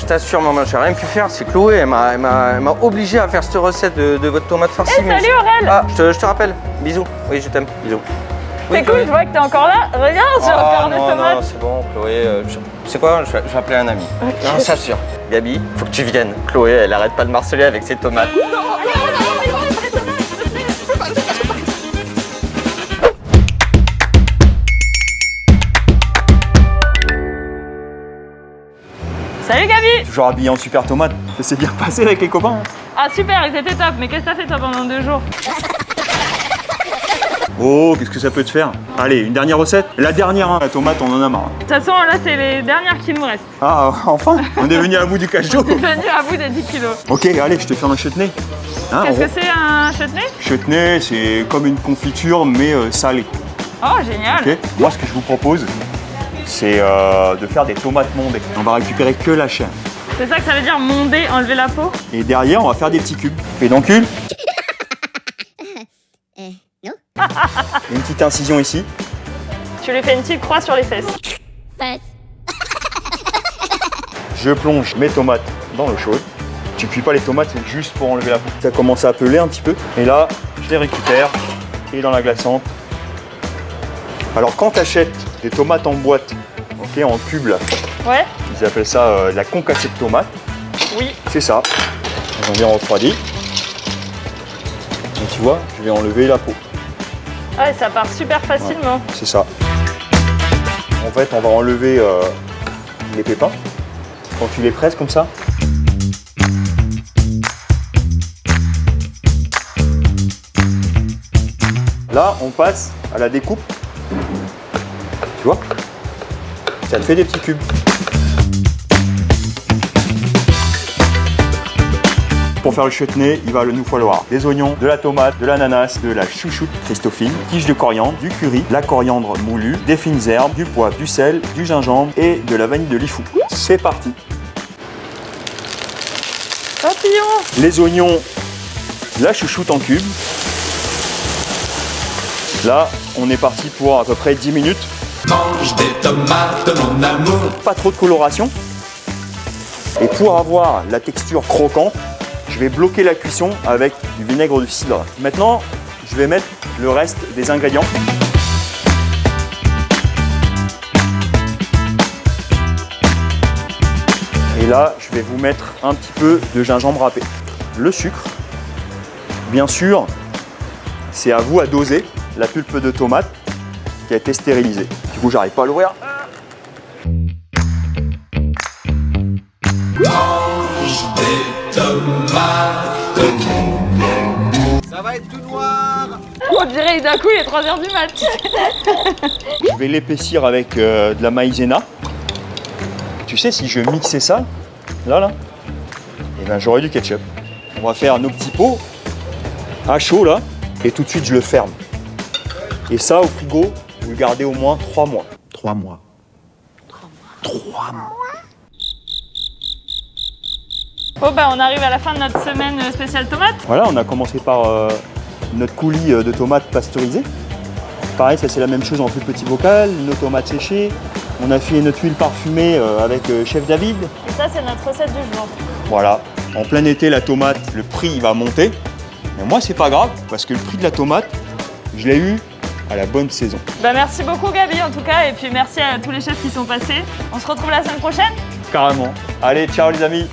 Je t'assure, maman, j'ai rien pu faire. C'est Chloé, elle m'a obligé à faire cette recette de votre tomate farcie. Hey, salut Aurel. Ah, je te rappelle. Bisous. Oui, je t'aime. Bisous. C'est Oui, cool, je vois que t'es encore là. Regarde, j'ai encore des tomates. Non, c'est bon, Chloé. C'est quoi? Je vais appeler un ami. Okay. Non, ça sûr. Gabi, faut que tu viennes. Chloé, elle arrête pas de marceler avec ses tomates. Salut Gabi. Toujours habillé en super tomate. Ça s'est bien passé avec les copains. Ah super, ils étaient top. Mais qu'est-ce que t'as fait toi pendant 2 jours? Oh, qu'est-ce que ça peut te faire? Allez, une dernière recette. La dernière, hein. La tomate, on en a marre. De toute façon, là, c'est les dernières qui nous restent. Ah, enfin, on est venu à bout du cache-d'eau. On est venu à bout des 10 kilos. Ok, allez, je te fais un chutney. Hein, Qu'est-ce que c'est un chutney? Chutney, c'est comme une confiture, mais salée. Oh, génial. Ok. Moi, ce que je vous propose, c'est de faire des tomates mondées. On va récupérer que la chair. C'est ça que ça veut dire monder, enlever la peau? Et derrière, on va faire des petits cubes. Pédoncule. Une petite incision ici. Tu lui fais une petite croix sur les fesses. Je plonge mes tomates dans l'eau chaude. Tu cuis pas les tomates, c'est juste pour enlever la peau. Ça commence à peler un petit peu. Et là, je les récupère et dans la glaçante. Alors quand tu achètes des tomates en boîte, ok, en cube là, Ouais. ils appellent ça la concassée de tomates. Oui. C'est ça. Elles ont bien refroidi. Donc tu vois, je vais enlever la peau. Ah, et ça part super facilement. Ouais, c'est ça. En fait, on va enlever les pépins. Quand tu les presses comme ça. Là, on passe à la découpe. Tu vois? Ça te fait des petits cubes. Pour faire le chutney, il va nous falloir des oignons, de la tomate, de l'ananas, de la chouchoute christophine, tige de coriandre, du curry, de la coriandre moulue, des fines herbes, du poivre, du sel, du gingembre et de la vanille de Lifou. C'est parti. Papillon. Les oignons, la chouchoute en cubes. Là, on est parti pour à peu près 10 minutes. Mange des tomates, mon amour. Pas trop de coloration. Et pour avoir la texture croquante, je vais bloquer la cuisson avec du vinaigre de cidre. Maintenant, je vais mettre le reste des ingrédients. Et là, je vais vous mettre un petit peu de gingembre râpé. Le sucre, bien sûr, c'est à vous à doser. La pulpe de tomate qui a été stérilisée. Du coup, j'arrive pas à l'ouvrir. Mange des tomates. Ça va être tout noir. On dirait d'un coup, il est 3h du mat. Je vais l'épaissir avec de la maïzena. Tu sais, si je mixais ça, là, et ben j'aurais du ketchup. On va faire nos petits pots à chaud là, et tout de suite je le ferme. Et ça, au frigo, vous le gardez au moins 3 mois. 3 mois. 3 mois. Bon, bah, on arrive à la fin de notre semaine spéciale tomate. Voilà, on a commencé par notre coulis de tomates pasteurisées. Pareil, ça c'est la même chose en plus petit bocal, nos tomates séchées. On a fait notre huile parfumée avec Chef David. Et ça, c'est notre recette du jour. Voilà, en plein été, la tomate, le prix il va monter. Mais moi, c'est pas grave, parce que le prix de la tomate, je l'ai eu à la bonne saison. Bah, merci beaucoup Gabi en tout cas, et puis merci à tous les chefs qui sont passés. On se retrouve la semaine prochaine. Carrément. Allez, ciao les amis.